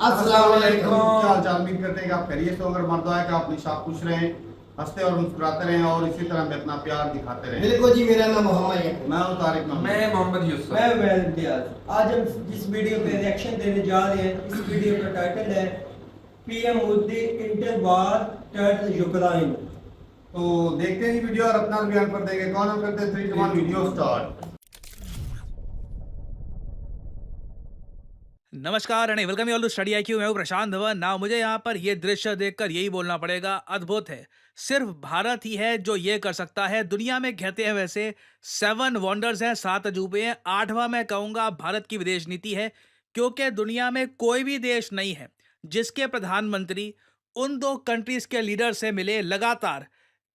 अस्सलाम वालेकुम। क्या हाल चाल? उम्मीद करते हैं कि आप खैरियत से हो। अगर मर्द आए कि आप अपनी आप खुश रहें, हंसते और मुस्कुराते रहें और इसी तरह हमें अपना प्यार दिखाते रहें। बिल्कुल जी, मेरा नाम मोहम्मद है। मैं हूं तारिक मोहम्मद। मैं मोहम्मद यूसुफ। मैं उबैद इम्तियाज। आज हम जिस वीडियो पे रिएक्शन देने जा रहे हैं, इस वीडियो का टाइटल है पीएम मोदी इंटर वार टर्न यूक्रेन। तो देखते हैं ये वीडियो और अपना बयान कर देंगे। कौन हम करते हैं 3 2 1 वीडियो स्टार्ट। नमस्कार and welcome you all to Study IQ. मैं हूं प्रशांत धवन। ना मुझे यहाँ पर ये दृश्य देखकर यही बोलना पड़ेगा, अद्भुत है। सिर्फ भारत ही है जो ये कर सकता है। दुनिया में कहते हैं वैसे 7 वंडर्स हैं, 7 अजूबे हैं। 8वां मैं कहूँगा भारत की विदेश नीति है, क्योंकि दुनिया में कोई भी देश नहीं है जिसके प्रधानमंत्री उन दो कंट्रीज के लीडर से मिले लगातार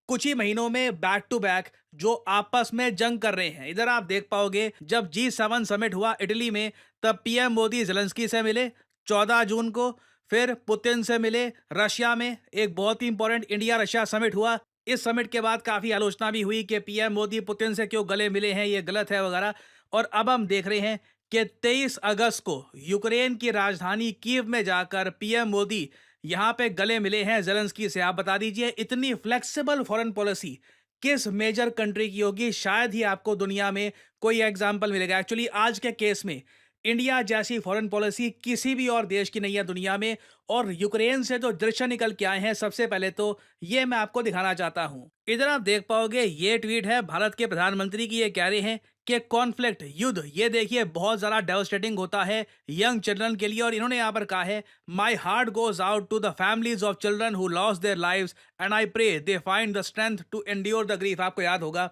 कुछ ही महीनों में बैक टू बैक, जो आपस में जंग कर रहे हैं। इधर आप देख पाओगे जब G7 समिट हुआ इटली में, तब पीएम मोदी जेलेंस्की से मिले 14 जून को। फिर पुतिन से मिले रशिया में, एक बहुत ही इंपॉर्टेंट इंडिया रशिया समिट हुआ। इस समिट के बाद काफी आलोचना भी हुई कि पीएम मोदी पुतिन से क्यों गले मिले हैं, ये गलत है वगैरह। और अब हम देख रहे हैं कि 23 अगस्त को यूक्रेन की राजधानी कीव में जाकर पीएम मोदी यहाँ पे गले मिले हैं जेलेंस्की से। आप बता दीजिए, इतनी फ्लेक्सिबल फॉरेन पॉलिसी किस मेजर कंट्री की होगी? शायद ही आपको दुनिया में कोई एग्जाम्पल मिलेगा। एक्चुअली आज के केस में इंडिया जैसी फॉरेन पॉलिसी किसी भी और देश की नहीं है दुनिया में। और यूक्रेन से जो दृश्य निकल के आए हैं, सबसे पहले तो ये मैं आपको दिखाना चाहता हूं। इधर आप देख पाओगे, ये ट्वीट है भारत के प्रधानमंत्री की। ये कह रहे हैं कि कॉन्फ्लिक्ट, युद्ध, ये देखिए बहुत ज़्यादा डेवस्टेटिंग होता है यंग चिल्ड्रन के लिए। और इन्होंने यहाँ पर कहा है, my heart goes out to the families of children who lost their lives and I pray they find the strength to endure the grief. आपको याद होगा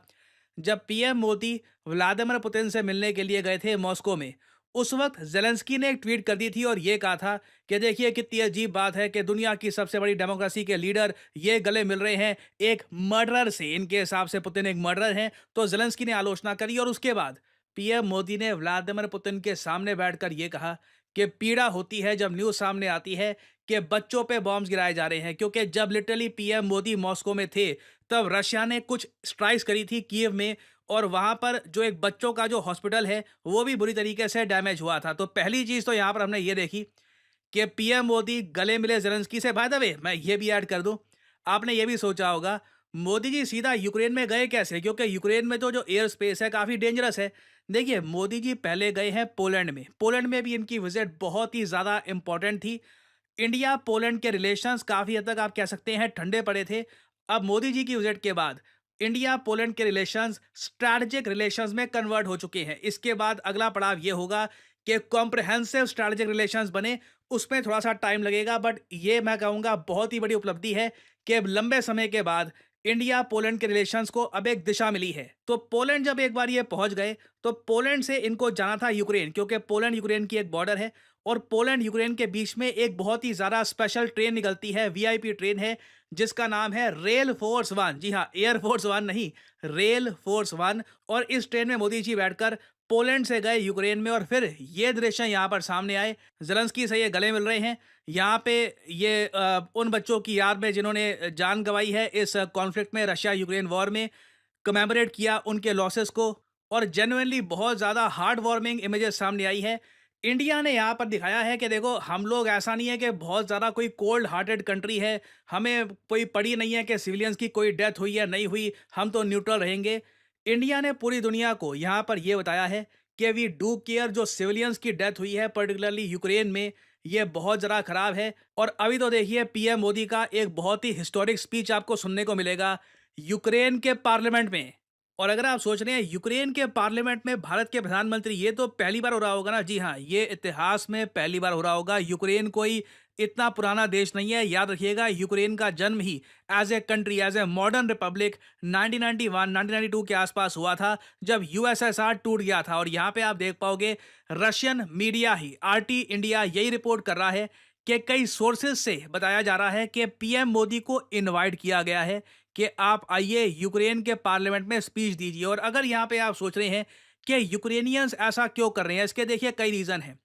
जब पीएम मोदी व्लादिमीर पुतिन से मिलने के लिए गए थे मॉस्को में, उस वक्त जेलेंस्की ने एक ट्वीट कर दी थी और ये कहा था कि देखिए कितनी अजीब बात है कि दुनिया की सबसे बड़ी डेमोक्रेसी के लीडर ये गले मिल रहे हैं एक मर्डरर से। इनके हिसाब से पुतिन एक मर्डरर हैं। तो जेलेंस्की ने आलोचना करी और उसके बाद पीएम मोदी ने व्लादिमीर पुतिन के सामने बैठकर ये कहा कि पीड़ा होती है जब न्यूज़ सामने आती है कि बच्चों पे बॉम्ब्स गिराए जा रहे हैं। क्योंकि जब लिटरली पीएम मोदी मॉस्को में थे, तब रशिया ने कुछ स्ट्राइक्स करी थी कीव में, और वहां पर जो एक बच्चों का जो हॉस्पिटल है वो भी बुरी तरीके से डैमेज हुआ था। तो पहली चीज तो यहां पर हमने ये देखी कि पीएम मोदी गले मिले जेलेंस्की से। बाय द वे मैं ये भी ऐड कर दूं, आपने ये भी सोचा होगा मोदी जी सीधा यूक्रेन में गए कैसे, क्योंकि यूक्रेन में तो जो एयर स्पेस है काफी डेंजरस है। देखिए, मोदी जी पहले गए हैं पोलैंड में। पोलैंड में भी इनकी विजिट बहुत ही ज्यादा इंपॉर्टेंट थी। इंडिया पोलैंड के रिलेशंस काफी हद तक आप कह सकते हैं ठंडे पड़े थे। अब मोदी जी की विजिट के बाद इंडिया पोलैंड के रिलेशंस स्ट्रैटेजिक रिलेशंस में कन्वर्ट हो चुके हैं। इसके बाद अगला पड़ाव ये होगा कि कॉम्प्रिहेंसिव स्ट्रैटेजिक रिलेशंस बने। उसमें थोड़ा सा टाइम लगेगा, बट ये मैं कहूँगा बहुत ही बड़ी उपलब्धि है कि लंबे समय के बाद इंडिया पोलैंड के रिलेशंस को अब एक दिशा मिली है। तो पोलैंड जब एक बार ये पहुंच गए, तो पोलैंड से इनको जाना था यूक्रेन, क्योंकि पोलैंड यूक्रेन की एक बॉर्डर है। और पोलैंड यूक्रेन के बीच में एक बहुत ही ज़्यादा स्पेशल ट्रेन निकलती है, वीआईपी ट्रेन है, जिसका नाम है रेल फोर्स वन। जी हाँ, एयर फोर्स वन नहीं, रेल फोर्स वन। और इस ट्रेन में मोदी जी बैठकर पोलैंड से गए यूक्रेन में, और फिर ये दृश्य यहाँ पर सामने आए। जेलेंस्की से ये गले मिल रहे हैं यहाँ पे। ये उन बच्चों की याद में जिन्होंने जान गंवाई है इस कॉन्फ्लिक्ट में, रशिया यूक्रेन वॉर में, कमेमोरेट किया उनके लॉसेस को। और जेन्युइनली बहुत ज़्यादा हार्ट वार्मिंग इमेजेस सामने आई है। इंडिया ने यहाँ पर दिखाया है कि देखो, हम लोग ऐसा नहीं है कि बहुत ज़्यादा कोई कोल्ड हार्टेड कंट्री है, हमें कोई पड़ी नहीं है कि सिविलियंस की कोई डेथ हुई है नहीं हुई, हम तो न्यूट्रल रहेंगे। इंडिया ने पूरी दुनिया को यहाँ पर यह बताया है कि वी डू केयर। जो सिविलियंस की डेथ हुई है पर्टिकुलरली यूक्रेन में, ये बहुत ज़रा खराब है। और अभी तो देखिए पीएम मोदी का एक बहुत ही हिस्टोरिक स्पीच आपको सुनने को मिलेगा यूक्रेन के पार्लियामेंट में। और अगर आप सोच रहे हैं यूक्रेन के पार्लियामेंट में भारत के प्रधानमंत्री, ये तो पहली बार हो रहा होगा ना। जी हाँ, ये इतिहास में पहली बार हो रहा होगा। यूक्रेन कोई इतना पुराना देश नहीं है। याद रखिएगा, यूक्रेन का जन्म ही as a country, as a modern republic 1991 1992 के आसपास हुआ था, जब यूएसएसआर टूट गया था। और यहाँ पे आप देख पाओगे रशियन मीडिया ही, आरटी इंडिया, यही रिपोर्ट कर रहा है कि कई सोर्सेज से बताया जा रहा है कि पीएम मोदी को इनवाइट किया गया है कि आप आइए यूक्रेन के पार्लियामेंट में स्पीच दीजिए। और अगर यहाँ पे आप सोच रहे हैं कि यूक्रेनियंस ऐसा क्यों कर रहे हैं, इसके देखिए कई रीज़न हैं।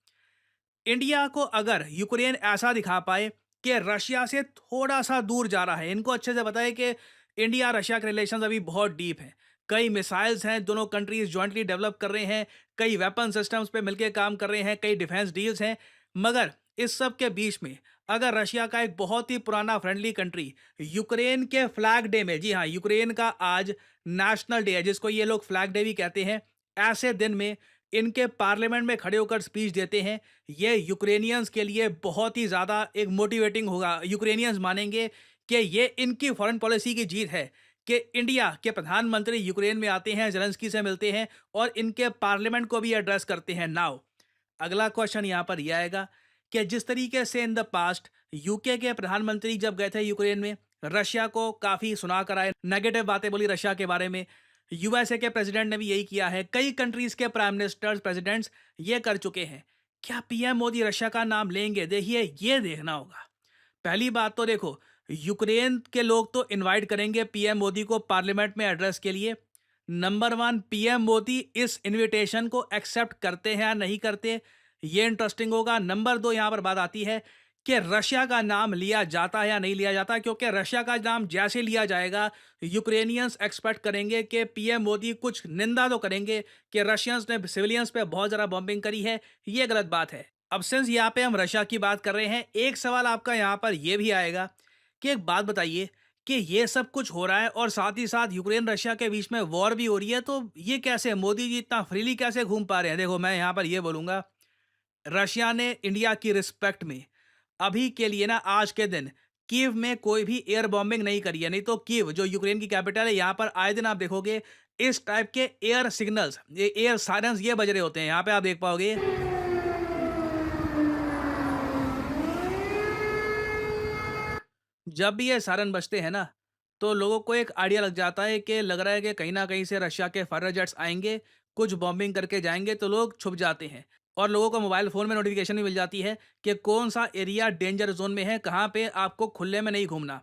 इंडिया को अगर यूक्रेन ऐसा दिखा पाए कि रशिया से थोड़ा सा दूर जा रहा है, इनको अच्छे से पता है कि इंडिया रशिया के रिलेशन अभी बहुत डीप हैं, कई मिसाइल्स हैं, दोनों कंट्रीज जॉइंटली डेवलप कर रहे हैं, कई वेपन सिस्टम्स पे मिलकर काम कर रहे हैं, कई डिफेंस डील्स हैं। मगर इस सब के बीच में अगर रशिया का एक बहुत ही पुराना फ्रेंडली कंट्री यूक्रेन के फ्लैग डे में, जी हाँ, यूक्रेन का आज नेशनल डे है जिसको ये लोग फ्लैग डे भी कहते हैं, ऐसे दिन में इनके पार्लियामेंट में खड़े होकर स्पीच देते हैं, ये यूक्रेनियंस के लिए बहुत ही ज़्यादा एक मोटिवेटिंग होगा। यूक्रेनियंस मानेंगे कि ये इनकी फॉरेन पॉलिसी की जीत है कि इंडिया के प्रधानमंत्री यूक्रेन में आते हैं, ज़ेलेंस्की से मिलते हैं और इनके पार्लियामेंट को भी एड्रेस करते हैं। नाउ अगला क्वेश्चन यहाँ पर यह आएगा कि जिस तरीके से इन द पास्ट यूके के प्रधानमंत्री जब गए थे यूक्रेन में, रशिया को काफ़ी सुना कर आए, नेगेटिव बातें बोली रशिया के बारे में। यूएसए के प्रेसिडेंट ने भी यही किया है, कई कंट्रीज़ के प्राइम मिनिस्टर्स, प्रेसिडेंट्स ये कर चुके हैं। क्या पीएम मोदी रशिया का नाम लेंगे? देखिए, ये देखना होगा। पहली बात तो देखो, यूक्रेन के लोग तो इनवाइट करेंगे पीएम मोदी को पार्लियामेंट में एड्रेस के लिए। नंबर 1, पीएम मोदी इस इनविटेशन को एक्सेप्ट करते हैं या नहीं करते, ये इंटरेस्टिंग होगा। नंबर 2, यहाँ पर बात आती है कि रशिया का नाम लिया जाता है या नहीं लिया जाता, क्योंकि रशिया का नाम जैसे लिया जाएगा यूक्रेनियंस एक्सपेक्ट करेंगे कि पीएम मोदी कुछ निंदा तो करेंगे कि रशियंस ने सिविलियंस पे बहुत ज़्यादा बॉम्बिंग करी है, ये गलत बात है। अब सिंस यहाँ पे हम रशिया की बात कर रहे हैं, एक सवाल आपका यहाँ पर यह भी आएगा कि एक बात बताइए कि ये सब कुछ हो रहा है और साथ ही साथ यूक्रेन रशिया के बीच में वॉर भी हो रही है, तो ये कैसे मोदी जी इतना फ्रीली कैसे घूम पा रहे हैं? देखो, मैं यहाँ पर ये बोलूँगा, रशिया ने इंडिया की रिस्पेक्ट में अभी के लिए ना, आज के दिन कीव में कोई भी एयर बॉम्बिंग नहीं करी है। नहीं तो कीव जो यूक्रेन की कैपिटल है, यहाँ पर आए दिन आप देखोगे इस टाइप के एयर सिग्नल्स, ये एयर सायरन्स ये बज रहे होते हैं। यहाँ पे आप देख पाओगे, जब भी ये सायरन बजते हैं ना, तो लोगों को एक आइडिया लग जाता है कि लग रहा है कि कहीं ना कहीं से रशिया के फाइटर जेट्स आएंगे, कुछ बॉम्बिंग करके जाएंगे, तो लोग छुप जाते हैं और लोगों को मोबाइल फ़ोन में नोटिफिकेशन भी मिल जाती है कि कौन सा एरिया डेंजर जोन में है, कहाँ पे आपको खुले में नहीं घूमना।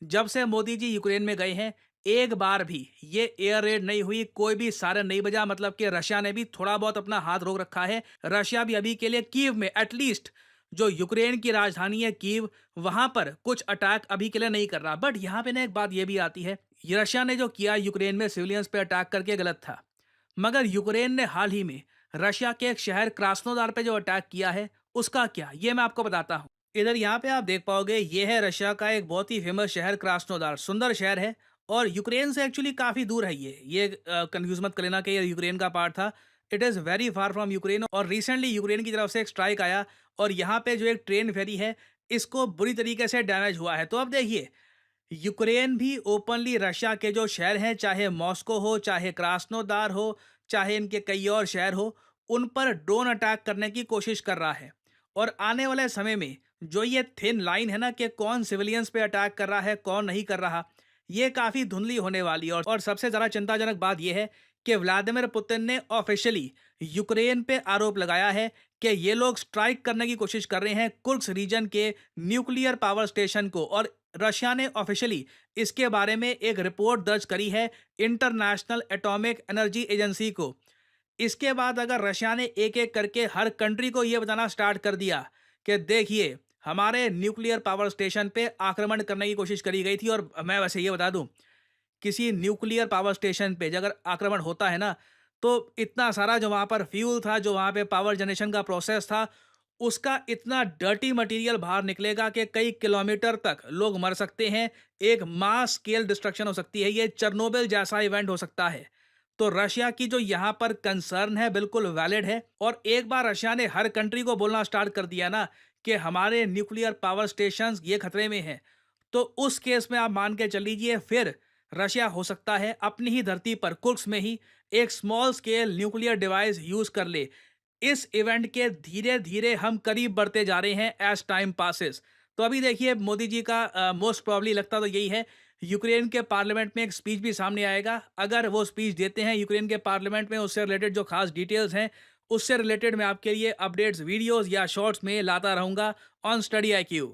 जब से मोदी जी यूक्रेन में गए हैं, एक बार भी ये एयर रेड नहीं हुई, कोई भी सायरन नहीं बजा, मतलब कि रशिया ने भी थोड़ा बहुत अपना हाथ रोक रखा है। रशिया भी अभी के लिए कीव में, एटलीस्ट जो यूक्रेन की राजधानी है कीव, वहां पर कुछ अटैक अभी के लिए नहीं कर रहा। बट यहाँ पे ना एक बात ये भी आती है, ये रशिया ने जो किया यूक्रेन में सिविलियंस पे अटैक करके गलत था, मगर यूक्रेन ने हाल ही में रशिया के एक शहर क्रास्नोदार पे जो अटैक किया है, उसका क्या, ये मैं आपको बताता हूँ। इधर यहाँ पे आप देख पाओगे, ये है रशिया का एक बहुत ही फेमस शहर क्रास्नोदार, सुंदर शहर है और यूक्रेन से एक्चुअली काफ़ी दूर है। ये कंफ्यूज मत कर लेना कि ये यूक्रेन का पार्ट था। It is very far from Ukraine और रिसेंटली यूक्रेन की तरफ से एक स्ट्राइक आया और यहाँ पे जो एक ट्रेन फेरी है, इसको बुरी तरीके से डैमेज हुआ है। तो अब देखिए, यूक्रेन भी ओपनली रशिया के जो शहर हैं, चाहे मॉस्को हो, चाहे क्रास्नोदार हो, चाहे इनके कई और शहर हो, उन पर ड्रोन अटैक करने की कोशिश कर रहा है। और आने वाले समय में जो ये थिन लाइन है ना कि कौन सिविलियंस पे अटैक कर रहा है, कौन नहीं कर रहा, ये काफ़ी धुंधली होने वाली है। और सबसे ज़्यादा चिंताजनक बात यह है कि व्लादिमीर पुतिन ने ऑफिशियली यूक्रेन पे आरोप लगाया है कि ये लोग स्ट्राइक करने की कोशिश कर रहे हैं कुर्स्क रीजन के न्यूक्लियर पावर स्टेशन को, और रशिया ने ऑफिशियली इसके बारे में एक रिपोर्ट दर्ज करी है इंटरनेशनल एटॉमिक एनर्जी एजेंसी को। इसके बाद अगर रशिया ने एक एक करके हर कंट्री को यह बताना स्टार्ट कर दिया कि देखिए, हमारे न्यूक्लियर पावर स्टेशन पे आक्रमण करने की कोशिश करी गई थी, और मैं वैसे ये बता दूं, किसी न्यूक्लियर पावर स्टेशन पे अगर आक्रमण होता है ना, तो इतना सारा जो वहाँ पर फ्यूल था, जो वहाँ पे पावर जनरेशन का प्रोसेस था, उसका इतना डर्टी मटेरियल बाहर निकलेगा कि कई किलोमीटर तक लोग मर सकते हैं। एक मास स्केल डिस्ट्रक्शन हो सकती है, ये चेरनोबिल जैसा इवेंट हो सकता है। तो रशिया की जो यहाँ पर कंसर्न है बिल्कुल वैलिड है, और एक बार रशिया ने हर कंट्री को बोलना स्टार्ट कर दिया ना कि हमारे न्यूक्लियर पावर स्टेशंस ये खतरे में हैं, तो उस केस में आप मान के चल लीजिए, फिर रशिया हो सकता है अपनी ही धरती पर कुर्स्क में ही एक small scale nuclear device use कर ले। इस इवेंट के धीरे धीरे हम करीब बढ़ते जा रहे हैं एज टाइम पासेस। तो अभी देखिए, मोदी जी का मोस्ट प्रॉब्ली लगता तो यही है, यूक्रेन के पार्लियामेंट में एक स्पीच भी सामने आएगा। अगर वो स्पीच देते हैं यूक्रेन के पार्लियामेंट में, उससे रिलेटेड जो खास डिटेल्स हैं, उससे रिलेटेड मैं आपके लिए अपडेट्स वीडियोस या शॉर्ट्स में लाता रहूँगा ऑन स्टडी IQ।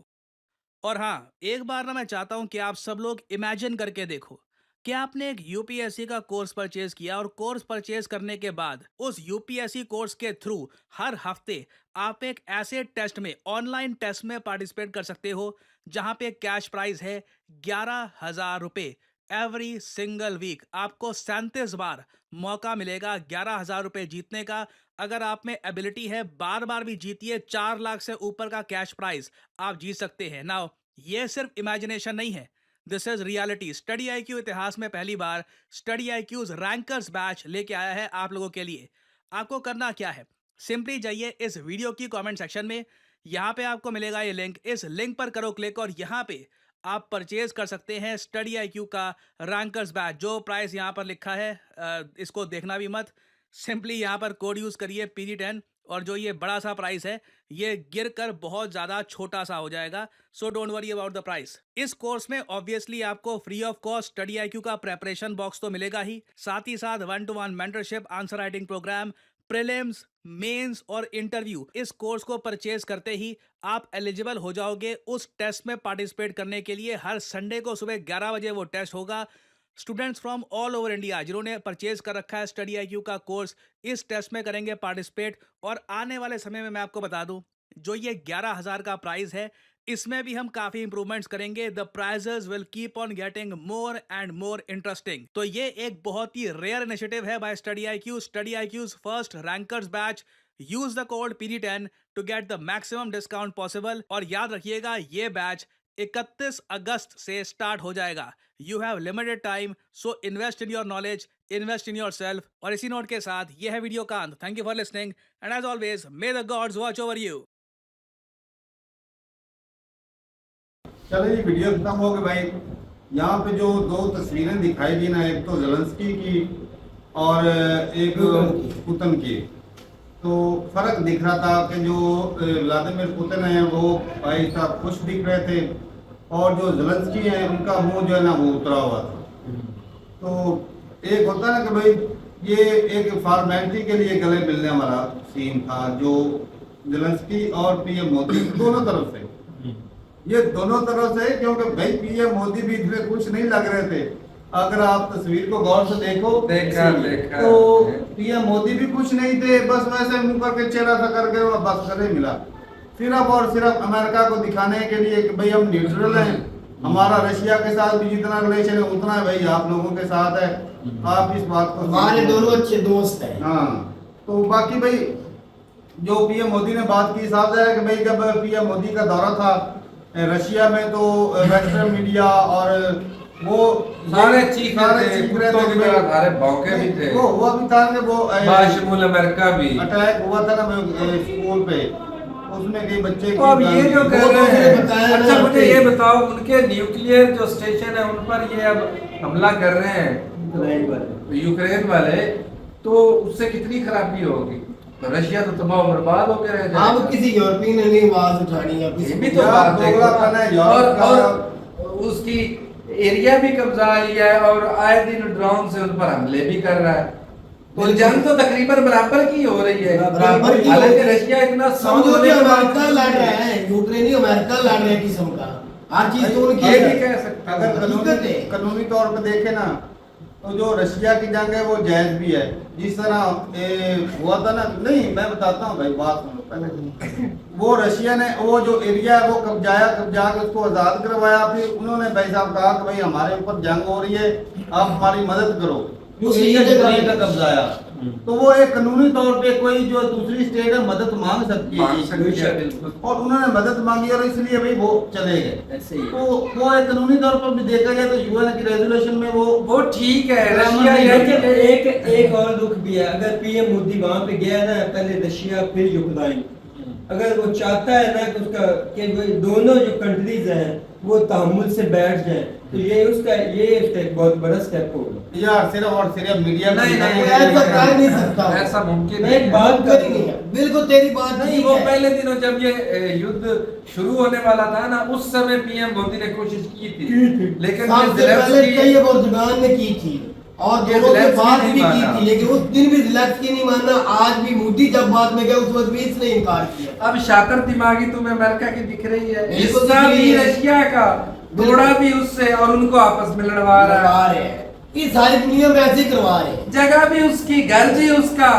और हाँ, एक बार ना मैं चाहता हूँ कि आप सब लोग इमेजिन करके देखो कि आपने एक यूपीएससी का कोर्स परचेज किया, और कोर्स परचेज करने के बाद उस यूपीएससी कोर्स के थ्रू हर हफ्ते आप एक ऐसे टेस्ट में, ऑनलाइन टेस्ट में पार्टिसिपेट कर सकते हो जहां पे कैश प्राइज है 11,000 रुपये। एवरी सिंगल वीक आपको 37 बार मौका मिलेगा 11,000 रुपए जीतने का। अगर आप में एबिलिटी है, बार बार भी जीतिए, 4 लाख से ऊपर का कैश प्राइज आप जीत सकते हैं। नाउ ये सिर्फ इमेजिनेशन नहीं है, this is reality. Study IQ इतिहास में पहली बार स्टडी आईक्यूज रैंकर्स बैच लेके आया है आप लोगों के लिए। आपको करना क्या है, सिंपली जाइए इस वीडियो की कमेंट सेक्शन में, यहाँ पे आपको मिलेगा ये लिंक, इस लिंक पर करो क्लिक और यहाँ पे आप परचेज कर सकते हैं स्टडी आईक्यू का रैंकर्स बैच। जो प्राइस यहाँ पर लिखा है इसको देखना भी मत, सिंपली यहाँ पर कोड यूज करिए PG10 और जो ये बड़ा सा प्राइस है ये गिर कर बहुत ज्यादा छोटा सा हो जाएगा। So don't worry about the price. इस कोर्स में ऑब्वियसली आपको free of cost Study IQ का प्रेपरेशन बॉक्स तो मिलेगा ही, साथ ही साथ 1-to-1 mentorship, answer writing programme, prelims, mains और इंटरव्यू। इस कोर्स को परचेज करते ही आप एलिजिबल हो जाओगे उस टेस्ट में पार्टिसिपेट करने के लिए। हर संडे को सुबह 11 बजे वो टेस्ट होगा। Students from all over India जिन्होंने परचेज कर रखा है स्टडी आईक्यू का कोर्स, इस टेस्ट में करेंगे पार्टिसिपेट। और आने वाले समय में मैं आपको बता दूं, जो ये 11,000 का प्राइस है इसमें भी हम काफी इंप्रूवमेंट्स करेंगे। The prizes will keep on getting more and more interesting. तो ये एक बहुत ही रेयर इनिशिएटिव है by study IQ, study IQ's first rankers batch. Use the code PG10 to get the maximum discount possible. और याद रखिएगा ये बैच 31 अगस्त से स्टार्ट हो जाएगा। You have limited time, so invest in your knowledge, invest in your self. और इसी note के साथ यह है वीडियो का अंत। Thank you for listening and as always may the gods watch over you. चलो ये वीडियो खत्म हो गई भाई। यहाँ पे जो दो तस्वीरें दिखाई दी ना, एक तो ज़ेलेंस्की की और एक पुतिन की, तो फर्क दिख रहा था कि जो व्लादिमीर पुतिन है वो भाई साहब खुश दिख रहे थे और जो ज़ेलेंस्की है उनका मुंह जो है ना वो उतरा हुआ था। तो एक होता है ना कि भाई ये एक फॉर्मेलिटी के लिए गले मिलने वाला सीन था जो ज़ेलेंस्की और PM मोदी दोनों तरफ से, ये दोनों तरफ से, क्योंकि भाई PM मोदी भी इतने कुछ नहीं लग रहे थे। अगर आप तस्वीर को गौर से देखो देखा तो PM मोदी भी कुछ नहीं थे, बस वैसे मुंह करके चेहरा सा करके बस गले मिला, सिर्फ और सिर्फ अमेरिका को दिखाने के लिए कि भाई हम न्यूट्रल हैं, हमारा रशिया के साथ भी जितना रिलेशन है उतना है भाई आप लोगों के साथ है, आप इस बात को हमारे दोनों अच्छे दोस्त हैं। हाँ, तो बाकी भाई जो PM मोदी ने बात की, साफ है कि भाई जब PM मोदी का दौरा था रशिया में तो वेस्टर्न मीडिया और वो सारे चीख रहे थे, कुत्तों की तरह सारे भौंके भी थे। वो हुआ भी था कि वो बाशमूल अमेरिका भी अटैक हुआ था ना स्कूल पे, उसमें कई बच्चे तो अब ये जो कर वो तो रहे हैं, बताया अच्छा ना मुझे कि- ये बताओ, उनके न्यूक्लियर जो स्टेशन है उन पर ये अब हमला कर रहे हैं यूक्रेन वाले, तो उससे कितनी खराबी होगी? तो रशिया तो तबाह बर्बाद होकर रह जाएगा। अब किसी यूरोपियन ने नहीं आवाज उठानी है, ये किसी भी तो यार, बात है। दोगलापन है यूरोप और उसकी एरिया भी कब्जा लिया है और आए दिन ड्रोन से उन पर हमले भी कर रहा है। तो जंग तो तकरीबन बराबर की हो रही है, बराबर की हालांकि हो रही है। रशिया इतना समझो कि अमेरिका लड़ रहा है, यूक्रेनी अमेरिका लड़ रहा है किस्म का, हर चीज तो उनकी ये है। भी कह सकते हैं। अगर हकीकत है। कानूनी तौर पे देखे ना तो जो रशिया की जंग है वो जायज भी है, जिस तरह हुआ था ना, नहीं मैं बताता हूँ भाई, बात सुनो पहले। वो रशिया ने वो जो एरिया है वो कब्जा के उसको आजाद करवाया, फिर उन्होंने भाई साहब कहा कि भाई हमारे ऊपर जंग हो रही है, आप हमारी मदद करो, जो एरिया जमीन का कब्जा आया, तो वो एक कानूनी तौर पे कोई जो दूसरी स्टेट है मदद मांग सकती मांग सकती है, है, बिल्कुल। और उन्होंने मदद मांगी और इसलिए भाई वो चले गए। ऐसे ही। तो वो एक कानूनी तौर पर भी देखा जाए तो UN की रेजोल्यूशन में वो ठीक है, रशिया रशिया लेकिन एक और दुख भी है, अगर PM मोदी वहां पे गया ना, पहले रशिया फिर यूक्रेन, अगर वो चाहता है ना कि उसका कि वो दोनों जो कंट्रीज हैं वो तहम्मुल से बैठ जाएं, तो ये उसका एक बहुत बड़ा स्टेप होगा। यार सिर्फ और सिर्फ मीडिया में नहीं, नहीं, ऐसा कर नहीं सकता, ऐसा मुमकिन मैं नहीं एक है। बात कर ही नहीं है। बिल्कुल तेरी बात नहीं, ठीक वो है। पहले दिनों जब ये युद्ध शुरू होने वाला था ना, उस समय PM मोदी ने कोशिश की थी, लेकिन सबसे पहले तैयब एर्दोगान ने की थी और ये दोनों के ज़ेलेंस्की बाद नहीं भी की माना। थी, लेकिन उस दिन भी ज़ेलेंस्की नहीं माना। आज भी मोदी जब बाद में गए उस वक्त भी इसने इनकार किया। अब शातिर दिमागी तुम्हें अमेरिका की दिख रही है, बिल्कुल हिस्सा दिख रही भी है। रशिया का, तोड़ा भी उससे और उनको आपस में लड़वा रहा करवा है। रहे हैं, ये सारी दुनिया में ऐसे ही करवा रहे हैं। जगह भी उसकी, घर भी उसका,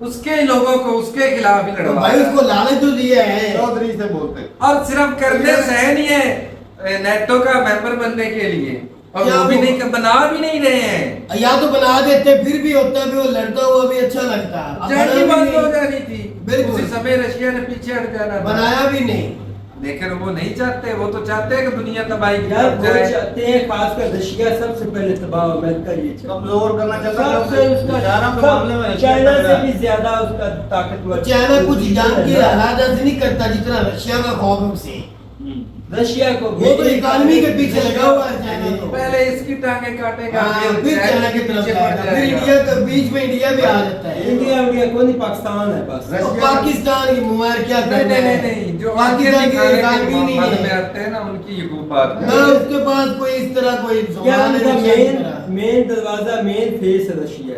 उसके लोगों को उसके खिलाफ ही तो लड़वा भाई रहा उसको है। लालच तो दिया है। चौधरी से बोलते और सिर्फ करने से नहीं है नेटो का मेंबर बनने के लिए, और क्या वो भी वो- नहीं बना भी नहीं रहे हैं। या तो बना देते फिर भी होता है, वो लड़ता हुआ भी अच्छा लगता है। अब जंग बना की भी बात नहीं, हो जानी थी, बिल्कुल। उसी समय रशिया ने पीछे हट जाना था। बनाया भी नहीं। लेकिन वो नहीं चाहते, वो तो चाहते हैं कि दुनिया तबाही की यार तरफ वो जाए। चाहते हैं, खासकर रशिया सबसे पहले तबाह अमेरिका ये चाहता है। कमजोर करना चाहता है, सबसे क्योंकि उसका इशारों के मामले में रशिया चाइना तगड़ा से है। भी ज्यादा उसका ताकतवर चाइना कुछ पोजीशन जान है के ना। हालात नहीं करता जितना रशिया का खौफ है उसे। रशिया को वो तो इकानमी के पीछे लगा हुआ है चाइना तो। पहले इसकी टांगे काटेगा, हाँ, फिर चाइना की तरफ पीछे पड़ जाएगा, फिर जाएगा। इंडिया के बीच में इंडिया भी आ जाता है। इंडिया को नहीं, पाकिस्तान है बस। रशिया और पाकिस्तान की मुमार क्या नहीं करना नहीं है? नहीं नहीं, जो पाकिस्तान की इकानमी नहीं मद में है आते हैं ना, उनकी ये बात ना, उसके पास कोई इस तरह कोई क्या सामान उनका है रशिया की तरह। मेन दरवाजा, मेन फेस है रशिया।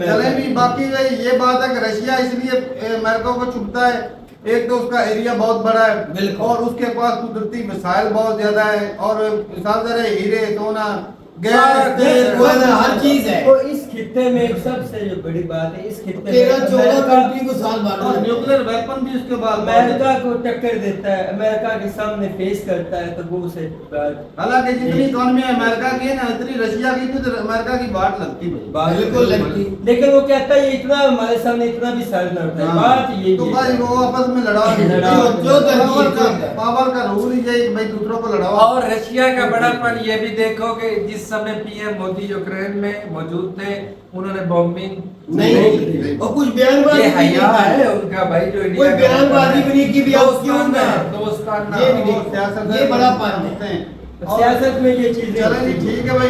चले भी बाकी भाई ये बात है कि रशिया इसलिए अमेरिका को चुभता है, एक तो उसका एरिया बहुत बड़ा है बिल्कुल। और उसके पास कुदरती मिसाइल बहुत ज्यादा है और मिसाल दे रहे हीरे सोना सारा गैस देश वो है ना, हर चीज है। तो इस खित्ते में सबसे जो बड़ी बात है, इस खित्ते में 13-14 अमेरिका- कंट्री को साल बांटा और है। न्यूक्लियर वेपन भी उसके बाद अमेरिका को टक्कर देता है, अमेरिका के सामने फेस करता है, तो वो उसे हालांकि जितनी इकोनॉमी अमेरिका की है ना उतनी रशिया की थी, तो अमेरिका की बात लगती भाई। बिल्कुल लगती। लेकिन वो कहता है ये इतना हमारे सामने इतना भी सर न उठाए। हाँ। बात ये तो भाई वो आपस में लड़ाओ लड़ाओ। पावर का रूल ही है कि भाई दूसरों को लड़ाओ। और रशिया का बड़ापन ये भी देखो कि जिस समय पीएम मोदी यूक्रेन में मौजूद थे, उन्होंने बॉम्बिंग नहीं, और कुछ बयानबाजी ये भी नहीं हया है की। उनका भाई, जो इंडिया कोई का बयानबाजी बड़ा भी नहीं की भी आप क्यों दोस्ताना ना। दोस्ताना ये भी वो नहीं। सियासत ये बड़ा पान है। है। सियासत में ये चीजें चले जी ठीक है भाई।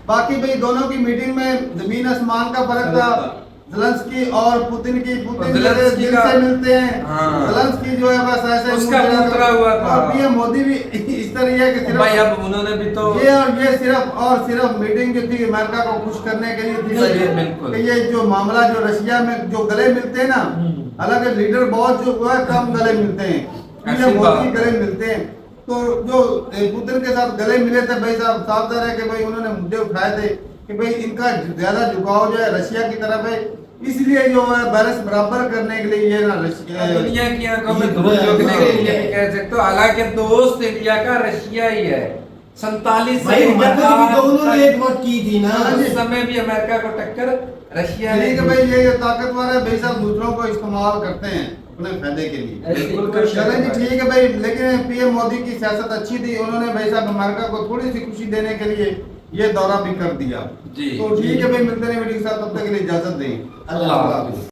बाकी भाई दोनों की मीटिंग में जमीन आसमान का फर्क था। ज़ेलेंस्की और पुतिन की, पुतिन जो है ज़ेलेंस्की दिल का- से मिलते हैं, हाँ। ज़ेलेंस्की जो है बस ऐसे उसका मुंह मुंह उतरा हुआ था। और पीएम मोदी भी इस तरह है कि भाई सिर्फ अब उन्होंने भी तो ये और ये सिर्फ मीटिंग जो थी अमेरिका को खुश करने के लिए थी बिल्कुल, भाई। बिल्कुल। कि ये जो मामला जो रशिया में जो गले मिलते हैं ना, हालांकि लीडर बहुत जो हुआ है कम गले मिलते हैं, ऐसी पीएम बात। मोदी गले मिलते हैं। तो जो पुतिन के साथ गले मिले थे भाई साहब, साफ ज़ाहिर है कि भाई उन्होंने मुद्दे उठाए थे कि भाई इनका ज्यादा झुकाव जो है रशिया की तरफ है, इसलिए जो है बैलेंस बराबर करने के लिए ये ना रशिया दुनिया की आंखों में धूल झोंकने के लिए भी कह सकते हो। हालांकि दोस्त इंडिया का रशिया ही है। 47 भाई मदद भी दोनों ने एक वक्त की थी ना। उस समय भी अमेरिका को टक्कर रशिया ने ठीक है भाई, ये ताकतवर है भाई साहब, दूसरों को इस्तेमाल करते हैं अपने फायदे के लिए। बिल्कुल चलें जी ठीक है भाई। लेकिन पीएम मोदी की सियासत अच्छी थी, उन्होंने भाई साहब अमेरिका को थोड़ी सी खुशी देने के लिए ये दौरा भी कर दिया। जी। तो ठीक है भाई, मिलते हैं वीडियो के साथ, तब तक के लिए इजाजत दें। अल्लाह हाफिज।